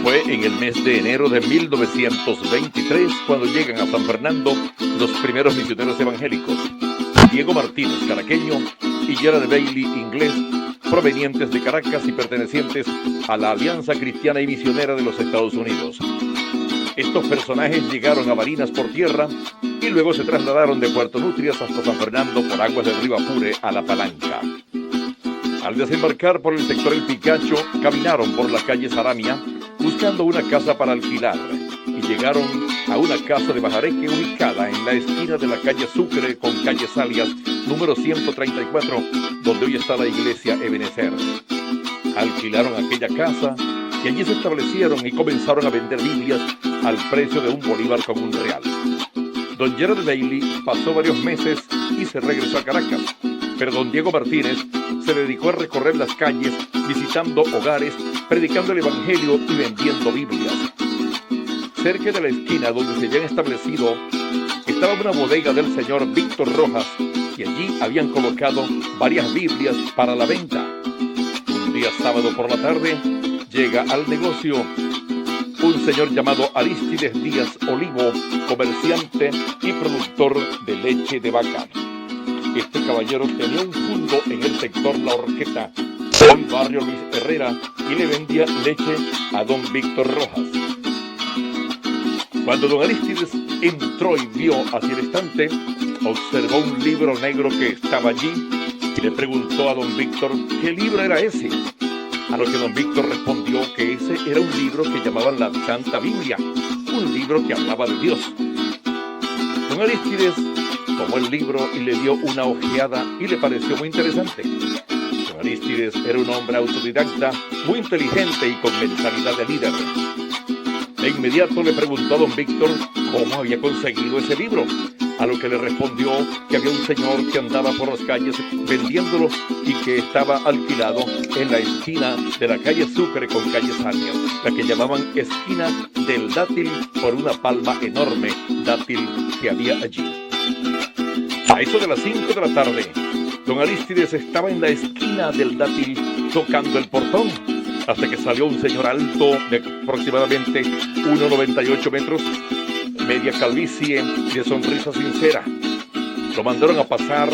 Fue en el mes de enero de 1923 cuando llegan a San Fernando los primeros misioneros evangélicos, Diego Martínez, caraqueño, y Gerard Bailey, inglés, provenientes de Caracas y pertenecientes a la Alianza Cristiana y Misionera de los Estados Unidos. Estos personajes llegaron a Barinas por tierra y luego se trasladaron de Puerto Nutrias hasta San Fernando por aguas del río Apure a La Palanca. Al desembarcar por el sector El Picacho, caminaron por la calle Saramia buscando una casa para alquilar y llegaron a una casa de Bajareque ubicada en la esquina de la calle Sucre con calle Salias, número 134, donde hoy está la iglesia Ebenezer. Alquilaron aquella casa y allí se establecieron y comenzaron a vender Biblias al precio de $1 con $1. Don Gerard Bailey pasó varios meses y se regresó a Caracas, pero don Diego Martínez se dedicó a recorrer las calles, visitando hogares, predicando el evangelio y vendiendo Biblias. Cerca de la esquina donde se habían establecido estaba una bodega del señor Víctor Rojas y allí habían colocado varias Biblias para la venta. Un día sábado por la tarde llega al negocio un señor llamado Aristides Díaz Olivo, comerciante y productor de leche de vaca. Este caballero tenía un fundo en el sector La Horqueta, en el barrio Luis Herrera, y le vendía leche a don Víctor Rojas. Cuando don Aristides entró y vio hacia el estante, observó un libro negro que estaba allí y le preguntó a don Víctor qué libro era ese. A lo que don Víctor respondió que ese era un libro que llamaban la Santa Biblia, un libro que hablaba de Dios. Don Aristides tomó el libro y le dio una ojeada y le pareció muy interesante. Don Aristides era un hombre autodidacta, muy inteligente y con mentalidad de líder. De inmediato le preguntó a don Víctor cómo había conseguido ese libro, a lo que le respondió que había un señor que andaba por las calles vendiéndolo y que estaba alquilado en la esquina de la calle Sucre con calle Salias, la que llamaban esquina del dátil por una palma enorme, dátil que había allí. A eso de las 5 de la tarde, don Aristides estaba en la esquina del dátil tocando el portón, hasta que salió un señor alto de aproximadamente 1,98 metros, media calvicie y de sonrisa sincera. Lo mandaron a pasar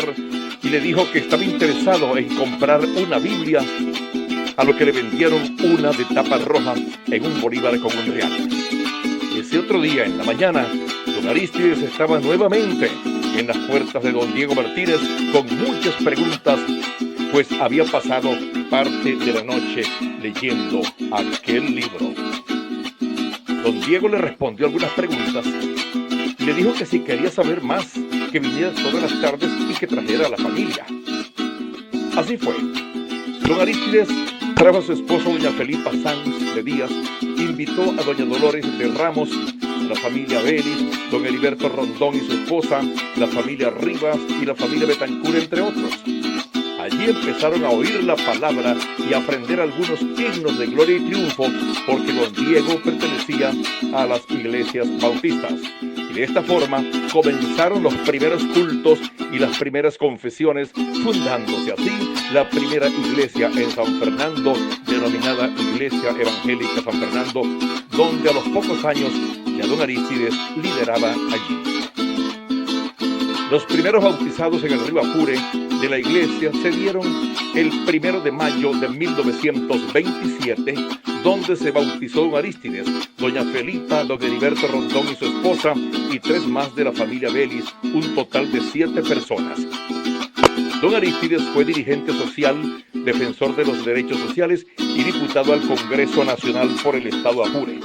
y le dijo que estaba interesado en comprar una Biblia, a lo que le vendieron una de tapa roja en $1 con $1. Ese otro día, en la mañana, don Aristides estaba nuevamente en las puertas de don Diego Martínez con muchas preguntas, pues había pasado parte de la noche leyendo aquel libro. Don Diego le respondió algunas preguntas y le dijo que si quería saber más, que viniera todas las tardes y que trajera a la familia. Así fue. Don Aristides trajo a su esposa doña Felipa Sanz de Díaz, invitó a doña Dolores de Ramos, la familia Vélez, don Heriberto Rondón y su esposa, la familia Rivas y la familia Betancur, entre otros. Allí empezaron a oír la palabra y a aprender algunos himnos de gloria y triunfo, porque don Diego pertenecía a las iglesias bautistas. Y de esta forma comenzaron los primeros cultos y las primeras confesiones, fundándose así la primera iglesia en San Fernando, denominada Iglesia Evangélica San Fernando, donde a los pocos años ya don Aristides lideraba allí. Los primeros bautizados en el río Apure de la iglesia se dieron el 1 de mayo de 1927, donde se bautizó don Aristides, doña Felipa, don Heriberto Rondón y su esposa, y 3 más de la familia Vélez, un total de 7 personas. Don Aristides fue dirigente social, defensor de los derechos sociales y diputado al Congreso Nacional por el estado Apure.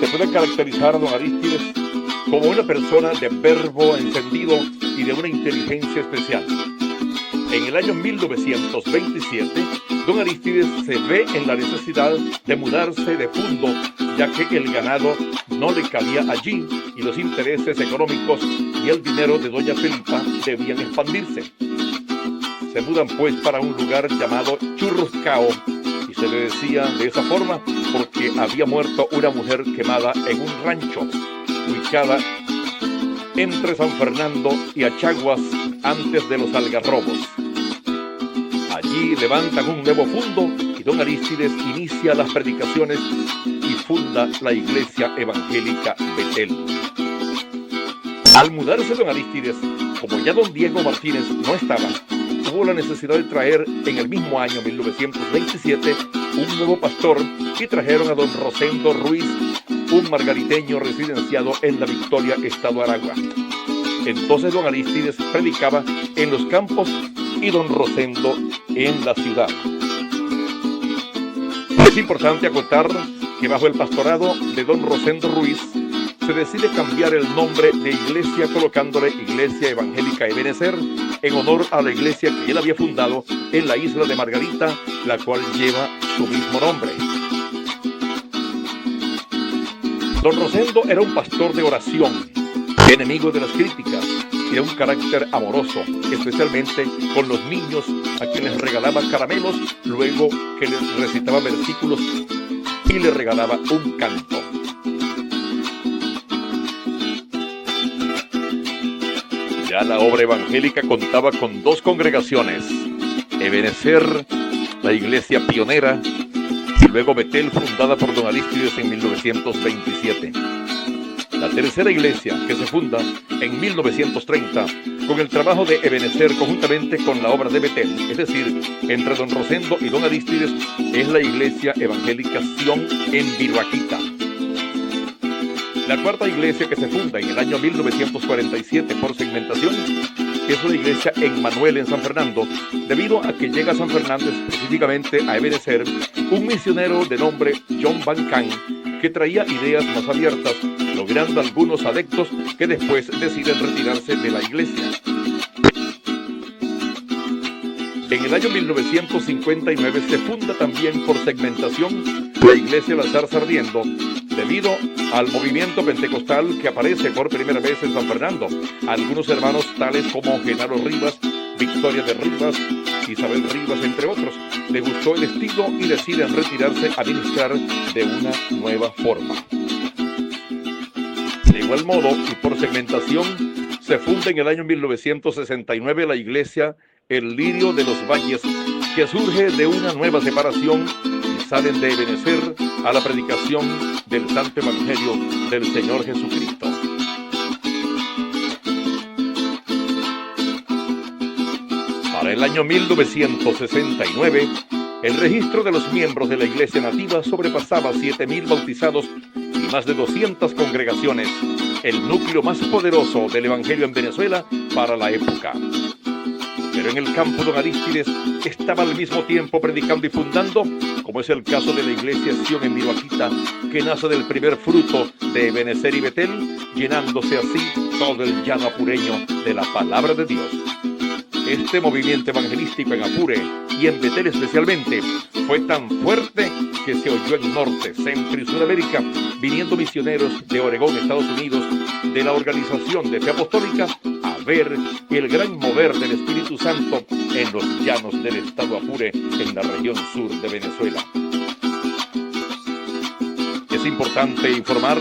Se puede caracterizar a don Aristides como una persona de verbo encendido y de una inteligencia especial. En el año 1927, don Aristides se ve en la necesidad de mudarse de fundo, ya que el ganado no le cabía allí y los intereses económicos y el dinero de doña Felipa debían expandirse. Se mudan pues para un lugar llamado Churruscao, y se le decía de esa forma porque había muerto una mujer quemada en un rancho ubicada entre San Fernando y Achaguas, antes de los algarrobos. Allí Allí levantan un nuevo fundo y don Arístides inicia las predicaciones y funda la Iglesia Evangélica Betel. Al mudarse don Arístides, como ya don Diego Martínez no estaba, hubo la necesidad de traer en el mismo año 1927 un nuevo pastor y trajeron a don Rosendo Ruiz, un margariteño residenciado en La Victoria, estado Aragua. Entonces don Arístides predicaba en los campos y don Rosendo en la ciudad. Es importante acotar que bajo el pastorado de don Rosendo Ruiz se decide cambiar el nombre de iglesia colocándole Iglesia Evangélica Ebenecer en honor a la iglesia que él había fundado en la isla de Margarita, la cual lleva su mismo nombre. Don Rosendo era un pastor de oración, enemigo de las críticas y de un carácter amoroso, especialmente con los niños a quienes regalaba caramelos, luego que les recitaba versículos y les regalaba un canto. Ya la obra evangélica contaba con dos congregaciones, Ebenecer, la iglesia pionera, y luego Betel, fundada por don Arístides en 1927. La tercera iglesia, que se funda en 1930, con el trabajo de Ebenecer conjuntamente con la obra de Betel, es decir, entre don Rosendo y don Arístides, es la Iglesia Evangélica Sion en Viruaquita. La cuarta iglesia que se funda en el año 1947 por segmentación es una iglesia en Manuel, en San Fernando, debido a que llega a San Fernando específicamente a Ebenecer un misionero de nombre John Van Can, que traía ideas más abiertas, logrando algunos adeptos que después deciden retirarse de la iglesia. En el año 1959 se funda también por segmentación la iglesia La Zarza Ardiendo, debido al movimiento pentecostal que aparece por primera vez en San Fernando. Algunos hermanos tales como Genaro Rivas, Victoria de Rivas, Isabel Rivas, entre otros, les gustó el estilo y deciden retirarse a ministrar de una nueva forma. De igual modo, y por segmentación, se funda en el año 1969 la iglesia El Lirio de los Valles, que surge de una nueva separación y salen de Ebenecer a la predicación del Santo Evangelio del Señor Jesucristo. Para el año 1969, el registro de los miembros de la iglesia nativa sobrepasaba 7,000 bautizados y más de 200 congregaciones, el núcleo más poderoso del Evangelio en Venezuela para la época. Pero en el campo don Arístides estaba al mismo tiempo predicando y fundando, como es el caso de la iglesia Sion en Viruaquita, que nace del primer fruto de Ebenecer y Betel, llenándose así todo el llano apureño de la palabra de Dios. Este movimiento evangelístico en Apure y en Betel especialmente fue tan fuerte que se oyó en Norte, Centro y Sudamérica, viniendo misioneros de Oregón, Estados Unidos, de la Organización de Fe Apostólica, a ver el gran mover del Espíritu Santo en los llanos del estado Apure, en la región sur de Venezuela. Es importante informar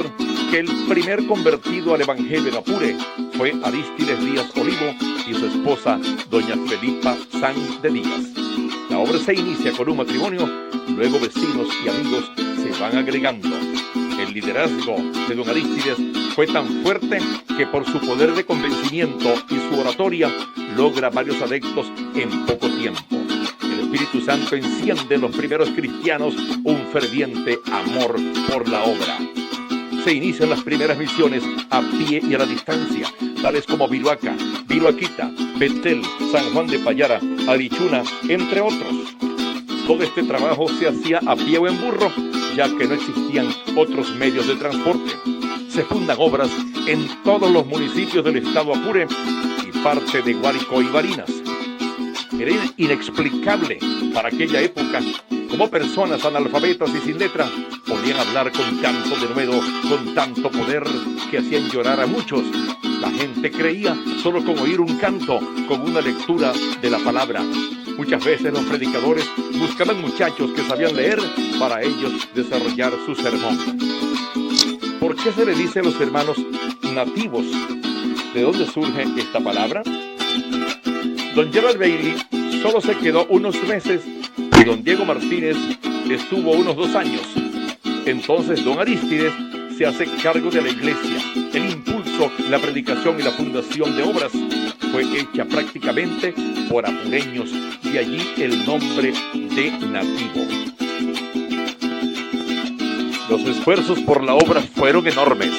que el primer convertido al Evangelio en Apure fue Arístides Díaz Olivo y su esposa, doña Felipa Sanz de Díaz. La obra se inicia con un matrimonio, luego vecinos y amigos se van agregando. El liderazgo de don Arístides fue tan fuerte que por su poder de convencimiento y su oratoria logra varios adeptos en poco tiempo. El Espíritu Santo enciende en los primeros cristianos un ferviente amor por la obra. Se inician las primeras misiones a pie y a la distancia, tales como Viruaca, Viruaquita, Betel, San Juan de Payara, Arichuna, entre otros. Todo este trabajo se hacía a pie o en burro, ya que no existían otros medios de transporte. Se fundan obras en todos los municipios del estado Apure y parte de Guárico y Barinas. Era inexplicable para aquella época cómo personas analfabetas y sin letra podían hablar con tanto denuedo, con tanto poder, que hacían llorar a muchos. La gente creía solo con oír un canto, con una lectura de la palabra. Muchas veces los predicadores buscaban muchachos que sabían leer para ellos desarrollar su sermón. ¿Por qué se le dice a los hermanos nativos? ¿De dónde surge esta palabra? Don Gerald Bailey solo se quedó unos meses y don Diego Martínez estuvo unos 2 años. Entonces don Arístides se hace cargo de la iglesia. El impulso, la predicación y la fundación de obras fue hecha prácticamente por apureños, de allí el nombre de Nativo. Los esfuerzos por la obra fueron enormes.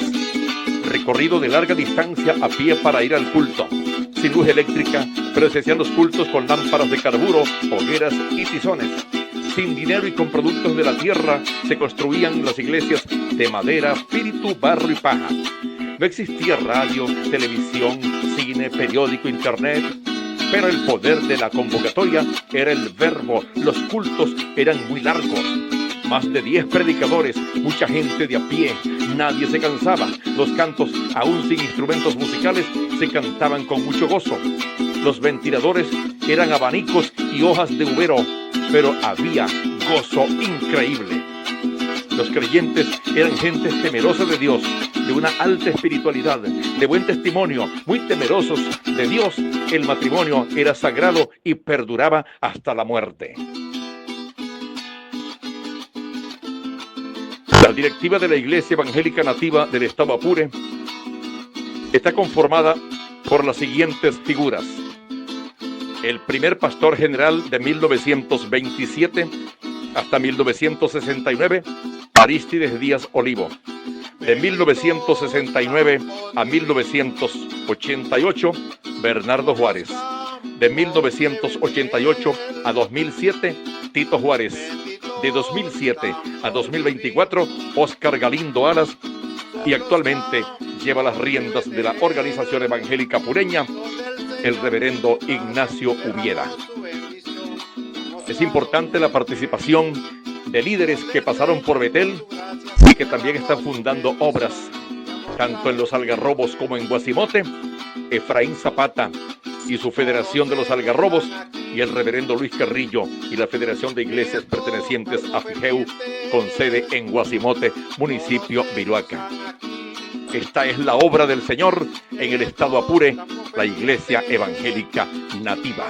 Recorrido de larga distancia a pie para ir al culto, sin luz eléctrica, pero se hacían los cultos con lámparas de carburo, hogueras y tizones. Sin dinero y con productos de la tierra se construían las iglesias de madera, espíritu, barro y paja. No existía radio, televisión, cine, periódico, internet, pero el poder de la convocatoria era el verbo. Los cultos eran muy largos. Más de 10 predicadores, mucha gente de a pie, nadie se cansaba. Los cantos, aún sin instrumentos musicales, se cantaban con mucho gozo. Los ventiladores eran abanicos y hojas de ubero, pero había gozo increíble. Los creyentes eran gente temerosa de Dios, de una alta espiritualidad, de buen testimonio, muy temerosos de Dios. El matrimonio era sagrado y perduraba hasta la muerte. La directiva de la Iglesia Evangélica Nativa del Estado Apure está conformada por las siguientes figuras. El primer pastor general de 1927 hasta 1969, Arístides Díaz Olivo. De 1969 a 1988, Bernardo Juárez. De 1988 a 2007, Tito Juárez. De 2007 a 2024, Óscar Galindo Alas, y actualmente lleva las riendas de la organización evangélica apureña, el reverendo Ignacio Ubiera. Es importante la participación de líderes que pasaron por Betel y que también están fundando obras, tanto en los Algarrobos como en Guasimote. Efraín Zapata y su Federación de los Algarrobos, y el reverendo Luis Carrillo y la Federación de Iglesias pertenecientes a FIGEU, con sede en Guasimote, municipio Viruaca. Esta es la obra del Señor en el estado Apure, la Iglesia Evangélica Nativa.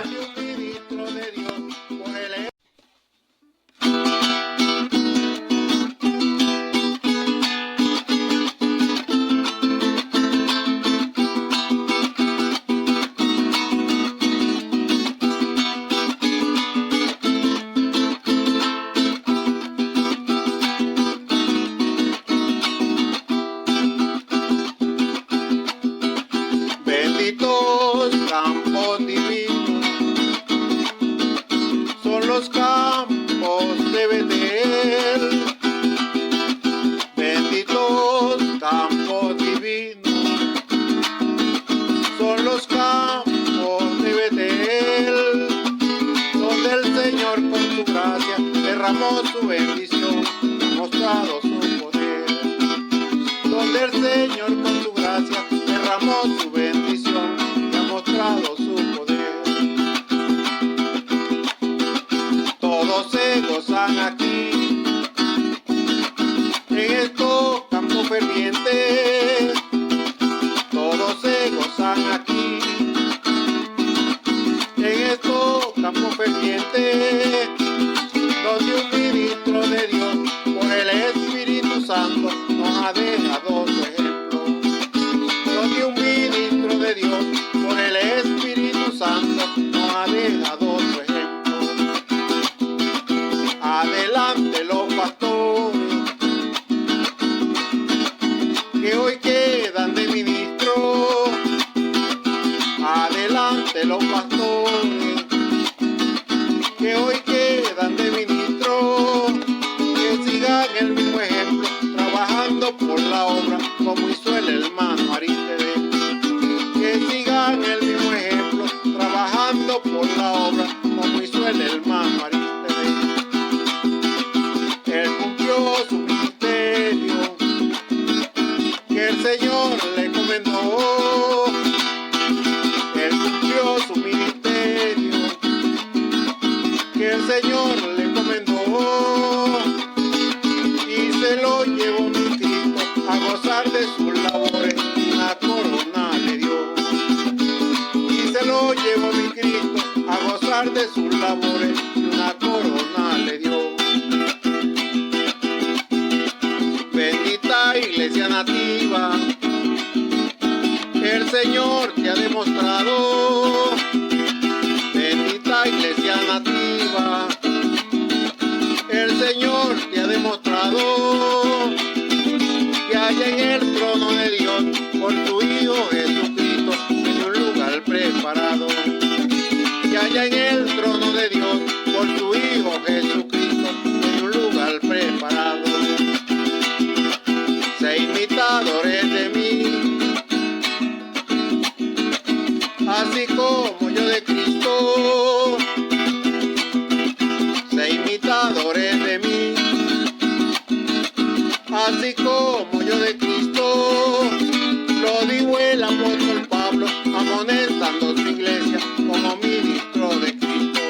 Su bendición, ha mostrado su poder, donde el Señor con su gracia derramó su bendición y ha mostrado su poder. Todos se gozan aquí, en estos campos fervientes, todos se gozan aquí, en estos campos fervientes, donde un ministro de Dios por el Espíritu Santo nos ha dejado su ejemplo. Donde un ministro de Dios por el Espíritu Santo nos ha dejado su ejemplo. Adelante los pastores que hoy quedan de ministro. Adelante los pastores que hoy quedan de ministro, que sigan el mismo ejemplo, trabajando por la obra, como hizo el hermano Arístides. Que sigan el mismo ejemplo, trabajando por la obra, como hizo el hermano Arístides. Él cumplió su ministerio, que el Señor le encomendó. Él cumplió su ministerio, que el Señor le encomendó, y se lo llevó mi Cristo a gozar de sus labores, una corona le dio. Y se lo llevó mi Cristo a gozar de sus labores y una corona le dio. Bendita iglesia nativa, el Señor te ha demostrado. Bendita iglesia nativa, el Señor te ha demostrado que allá en el trono de Dios por tu Hijo Jesucristo tiene un lugar preparado. Que allá en el trono de Dios por tu Hijo Jesucristo tiene un lugar preparado. Sé imitadores de mí, así como yo de Cristo. Sé imitadores de mí, así como yo de Cristo. Lo dijo el apóstol Pablo, amonestando su iglesia como ministro de Cristo.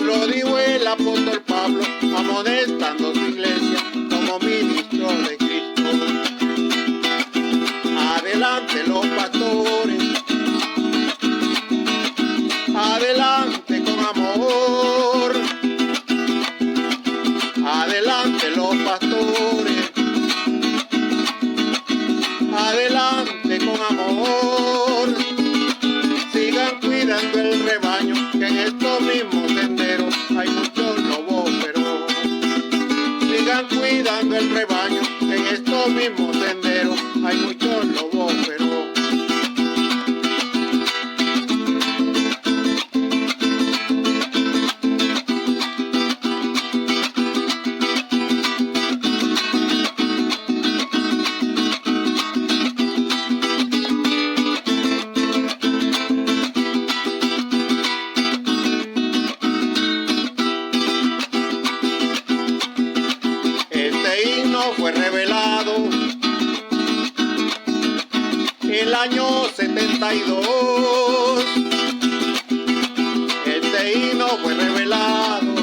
Lo dijo el apóstol Pablo, amonestando su iglesia como ministro de Cristo. Adelante los pastores, adelante con amor. Adelante los pastores, adelante con amor. Sigan cuidando el rebaño, que en estos mismos senderos hay muchos lobos feroz. Sigan cuidando el rebaño, que en estos mismos senderos hay muchos lobos feroz. Fue revelado el año 72. Este himno fue revelado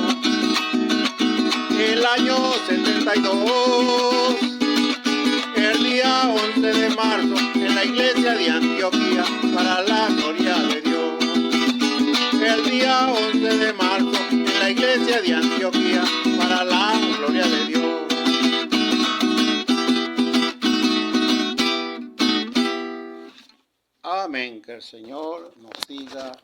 el año 72. El día 11 de marzo en la iglesia de Antioquía para la gloria de Dios. El día 11 de marzo en la iglesia de Antioquía para la gloria de Dios. Amén. Que el Señor nos siga